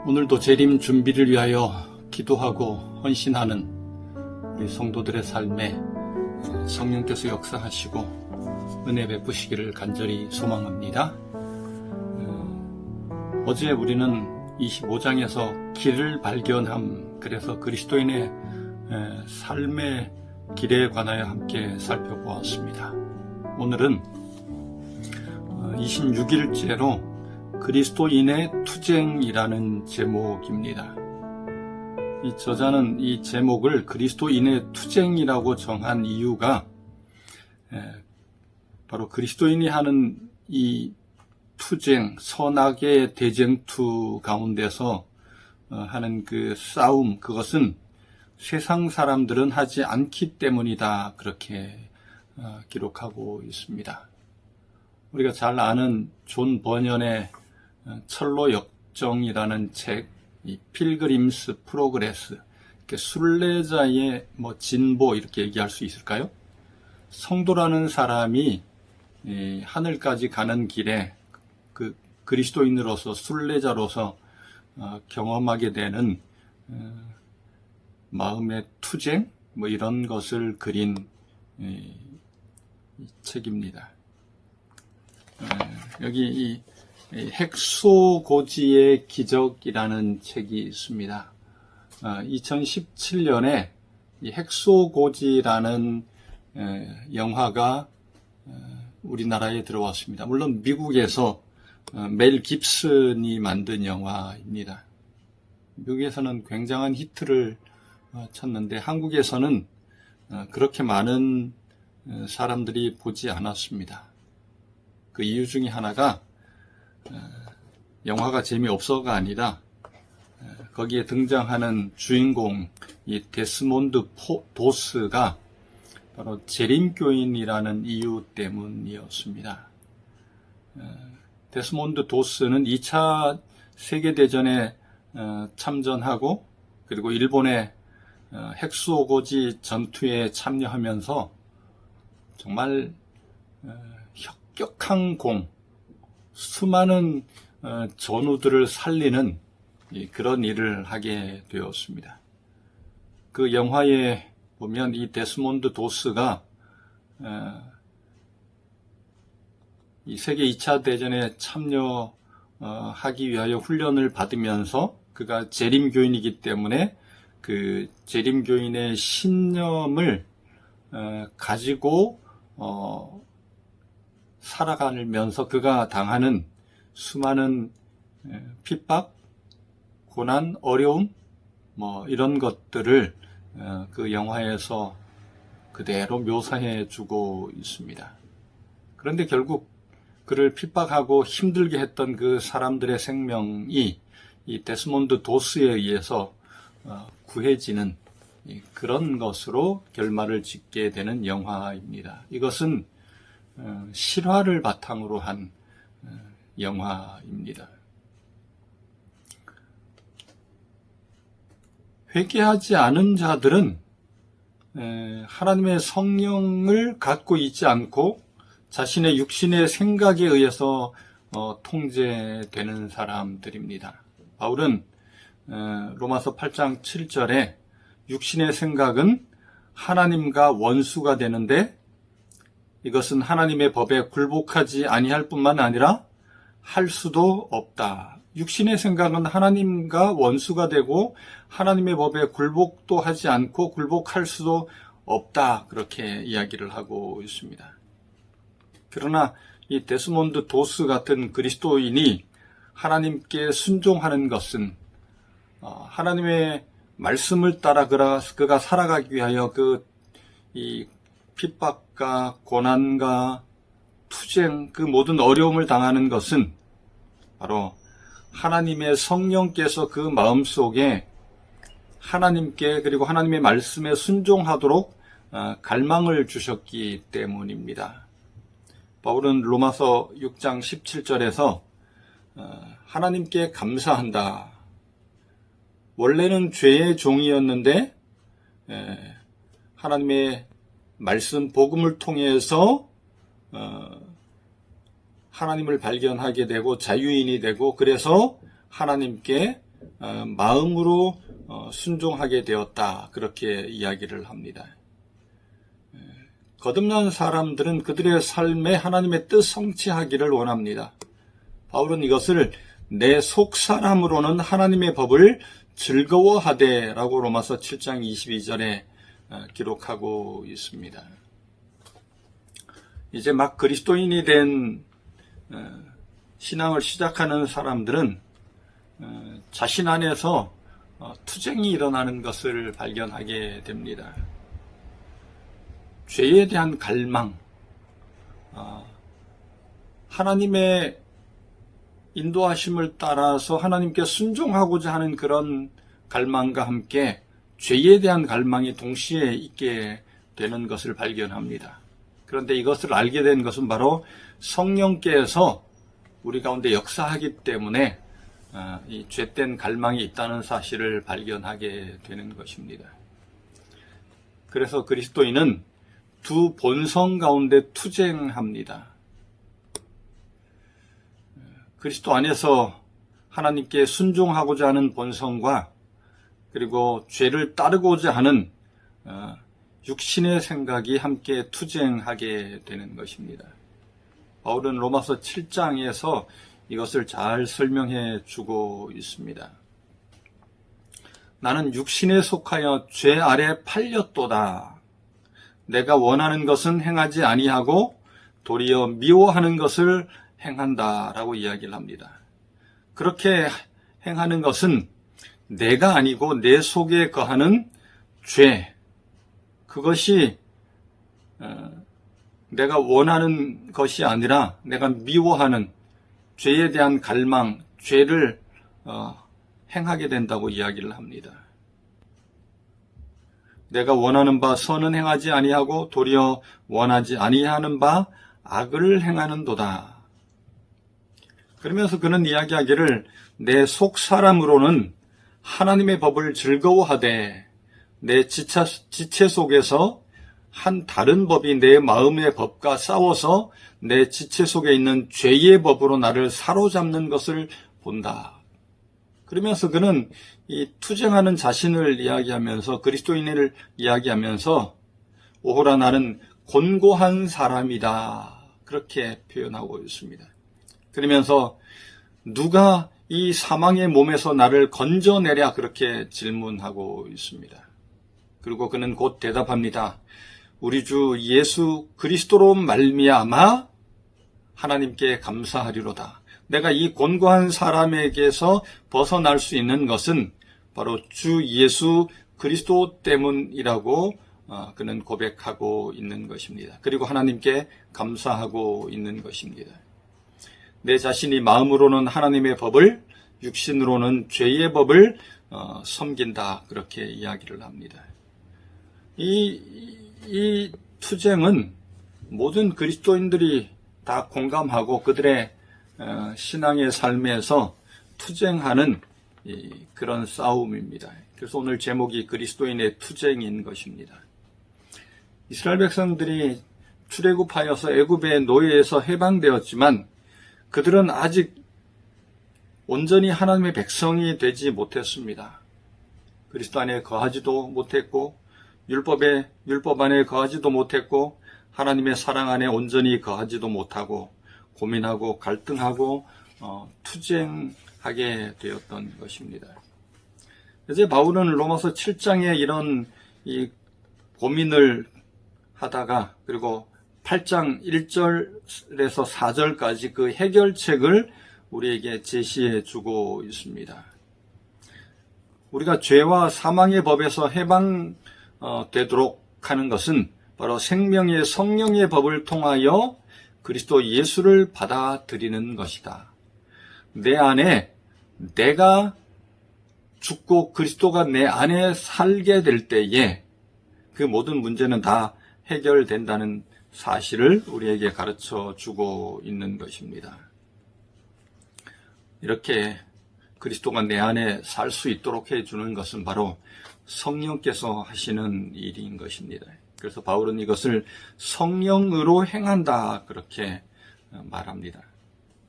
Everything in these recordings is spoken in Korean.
오늘도 재림 준비를 위하여 기도하고 헌신하는 우리 성도들의 삶에 성령께서 역사하시고 은혜 베푸시기를 간절히 소망합니다. 어제 우리는 25장에서 길을 발견함, 그래서 그리스도인의 삶의 길에 관하여 함께 살펴보았습니다. 오늘은 26일째로 그리스도인의 투쟁이라는 제목입니다. 이 저자는 이 제목을 그리스도인의 투쟁이라고 정한 이유가 바로 그리스도인이 하는 이 투쟁, 선악의 대쟁투 가운데서 하는 그 싸움, 그것은 세상 사람들은 하지 않기 때문이다, 그렇게 기록하고 있습니다. 우리가 잘 아는 존 버년의 철로 역정이라는 책, 이 필그림스 프로그레스, 순례자의 진보, 이렇게 얘기할 수 있을까요? 성도라는 사람이 하늘까지 가는 길에 그 그리스도인으로서, 순례자로서 경험하게 되는 마음의 투쟁, 이런 것을 그린 이 책입니다. 여기 이 핵소고지의 기적이라는 책이 있습니다. 2017년에 이 핵소고지라는 영화가 우리나라에 들어왔습니다. 물론 미국에서 멜 깁슨이 만든 영화입니다. 미국에서는 굉장한 히트를 쳤는데 한국에서는 그렇게 많은 사람들이 보지 않았습니다. 그 이유 중에 하나가 영화가 재미없어가 아니라 거기에 등장하는 주인공 이 데스몬드 도스가 바로 재림교인이라는 이유 때문이었습니다. 데스몬드 도스는 2차 세계대전에 참전하고 그리고 일본의 핵소고지 전투에 참여하면서 정말 혁격한 공, 수많은 전우들을 살리는 그런 일을 하게 되었습니다. 그 영화에 보면 이 데스몬드 도스가 이 세계 2차 대전에 참여하기 위하여 훈련을 받으면서 그가 재림교인이기 때문에 그 재림교인의 신념을 가지고 살아가면서 그가 당하는 수많은 핍박, 고난, 어려움, 이런 것들을 그 영화에서 그대로 묘사해 주고 있습니다. 그런데 결국 그를 핍박하고 힘들게 했던 그 사람들의 생명이 이 데스몬드 도스에 의해서 구해지는 그런 것으로 결말을 짓게 되는 영화입니다. 이것은 실화를 바탕으로 한 영화입니다. 회개하지 않은 자들은 하나님의 성령을 갖고 있지 않고 자신의 육신의 생각에 의해서 통제되는 사람들입니다. 바울은 로마서 8장 7절에 육신의 생각은 하나님과 원수가 되는데 이것은 하나님의 법에 굴복하지 아니할 뿐만 아니라 할 수도 없다. 육신의 생각은 하나님과 원수가 되고 하나님의 법에 굴복도 하지 않고 굴복할 수도 없다. 그렇게 이야기를 하고 있습니다. 그러나 이 데스몬드 도스 같은 그리스도인이 하나님께 순종하는 것은 하나님의 말씀을 따라 그가 살아가기 위하여 이 핍박과 고난과 투쟁, 그 모든 어려움을 당하는 것은 바로 하나님의 성령께서 그 마음속에 하나님께 그리고 하나님의 말씀에 순종하도록 갈망을 주셨기 때문입니다. 바울은 로마서 6장 17절에서 하나님께 감사한다. 원래는 죄의 종이었는데 하나님의 말씀 복음을 통해서 하나님을 발견하게 되고 자유인이 되고 그래서 하나님께 마음으로 순종하게 되었다. 그렇게 이야기를 합니다. 거듭난 사람들은 그들의 삶에 하나님의 뜻 성취하기를 원합니다. 바울은 이것을 내 속사람으로는 하나님의 법을 즐거워하되 라고 로마서 7장 22절에 기록하고 있습니다. 이제 막 그리스도인이 된 신앙을 시작하는 사람들은 자신 안에서 투쟁이 일어나는 것을 발견하게 됩니다. 죄에 대한 갈망, 하나님의 인도하심을 따라서 하나님께 순종하고자 하는 그런 갈망과 함께 죄에 대한 갈망이 동시에 있게 되는 것을 발견합니다. 그런데 이것을 알게 된 것은 바로 성령께서 우리 가운데 역사하기 때문에 이 죄된 갈망이 있다는 사실을 발견하게 되는 것입니다. 그래서 그리스도인은 두 본성 가운데 투쟁합니다. 그리스도 안에서 하나님께 순종하고자 하는 본성과 그리고 죄를 따르고자 하는 육신의 생각이 함께 투쟁하게 되는 것입니다. 바울은 로마서 7장에서 이것을 잘 설명해 주고 있습니다. 나는 육신에 속하여 죄 아래 팔렸도다. 내가 원하는 것은 행하지 아니하고 도리어 미워하는 것을 행한다라고 이야기를 합니다. 그렇게 행하는 것은 내가 아니고 내 속에 거하는 죄, 그것이 내가 원하는 것이 아니라 내가 미워하는 죄에 대한 갈망, 죄를 행하게 된다고 이야기를 합니다. 내가 원하는 바 선은 행하지 아니하고 도리어 원하지 아니하는 바 악을 행하는도다. 그러면서 그는 이야기하기를 내 속사람으로는 하나님의 법을 즐거워하되 내 지체 속에서 한 다른 법이 내 마음의 법과 싸워서 내 지체 속에 있는 죄의 법으로 나를 사로잡는 것을 본다. 그러면서 그는 이 투쟁하는 자신을 이야기하면서 그리스도인을 이야기하면서 오호라 나는 곤고한 사람이다. 그렇게 표현하고 있습니다. 그러면서 누가 이 사망의 몸에서 나를 건져내랴 그렇게 질문하고 있습니다. 그리고 그는 곧 대답합니다. 우리 주 예수 그리스도로 말미암아 하나님께 감사하리로다. 내가 이 곤고한 사람에게서 벗어날 수 있는 것은 바로 주 예수 그리스도 때문이라고 그는 고백하고 있는 것입니다. 그리고 하나님께 감사하고 있는 것입니다. 내 자신이 마음으로는 하나님의 법을, 육신으로는 죄의 법을 섬긴다. 그렇게 이야기를 합니다. 이 투쟁은 모든 그리스도인들이 다 공감하고 그들의 신앙의 삶에서 투쟁하는 그런 싸움입니다. 그래서 오늘 제목이 그리스도인의 투쟁인 것입니다. 이스라엘 백성들이 출애굽하여서 애굽의 노예에서 해방되었지만 그들은 아직 온전히 하나님의 백성이 되지 못했습니다. 그리스도 안에 거하지도 못했고 율법 안에 거하지도 못했고 하나님의 사랑 안에 온전히 거하지도 못하고 고민하고 갈등하고 투쟁하게 되었던 것입니다. 이제 바울은 로마서 7장에 이런 이 고민을 하다가 그리고 8장 1절에서 4절까지 그 해결책을 우리에게 제시해 주고 있습니다. 우리가 죄와 사망의 법에서 해방되도록 하는 것은 바로 생명의 성령의 법을 통하여 그리스도 예수를 받아들이는 것이다. 내 안에 내가 죽고 그리스도가 내 안에 살게 될 때에 그 모든 문제는 다 해결된다는 사실을 우리에게 가르쳐 주고 있는 것입니다. 이렇게 그리스도가 내 안에 살 수 있도록 해주는 것은 바로 성령께서 하시는 일인 것입니다. 그래서 바울은 이것을 성령으로 행한다 그렇게 말합니다.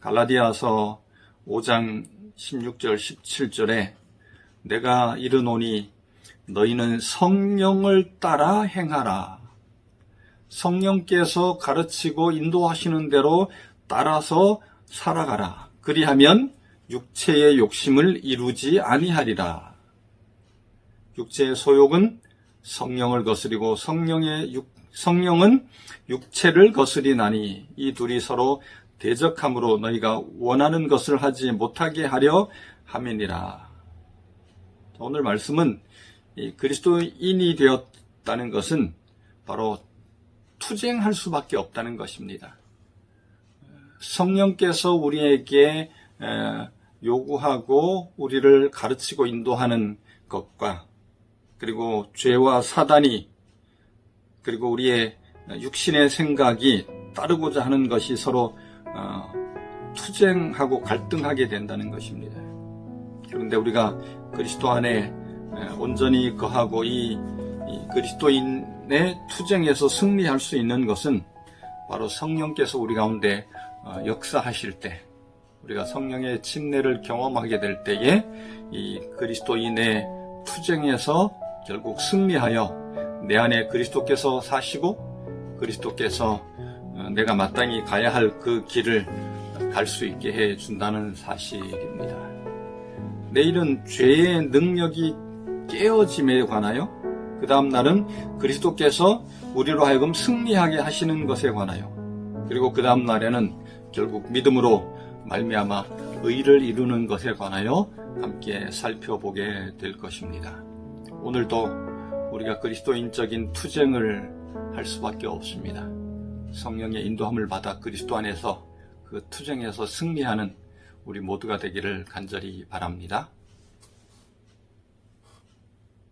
갈라디아서 5장 16절 17절에 내가 이르노니 너희는 성령을 따라 행하라. 성령께서 가르치고 인도하시는 대로 따라서 살아가라. 그리하면 육체의 욕심을 이루지 아니하리라. 육체의 소욕은 성령을 거스리고 성령은 육체를 거스리나니 이 둘이 서로 대적함으로 너희가 원하는 것을 하지 못하게 하려 함이니라. 오늘 말씀은 이 그리스도인이 되었다는 것은 바로 투쟁할 수밖에 없다는 것입니다. 성령께서 우리에게 요구하고 우리를 가르치고 인도하는 것과 그리고 죄와 사단이 그리고 우리의 육신의 생각이 따르고자 하는 것이 서로 투쟁하고 갈등하게 된다는 것입니다. 그런데 우리가 그리스도 안에 온전히 거하고 이 그리스도인의 투쟁에서 승리할 수 있는 것은 바로 성령께서 우리 가운데 역사하실 때, 우리가 성령의 침례를 경험하게 될 때에 이 그리스도인의 투쟁에서 결국 승리하여 내 안에 그리스도께서 사시고 그리스도께서 내가 마땅히 가야 할 그 길을 갈 수 있게 해준다는 사실입니다. 내일은 죄의 능력이 깨어짐에 관하여, 그 다음 날은 그리스도께서 우리로 하여금 승리하게 하시는 것에 관하여, 그리고 그 다음 날에는 결국 믿음으로 말미암아 의를 이루는 것에 관하여 함께 살펴보게 될 것입니다. 오늘도 우리가 그리스도인적인 투쟁을 할 수밖에 없습니다. 성령의 인도함을 받아 그리스도 안에서 그 투쟁에서 승리하는 우리 모두가 되기를 간절히 바랍니다.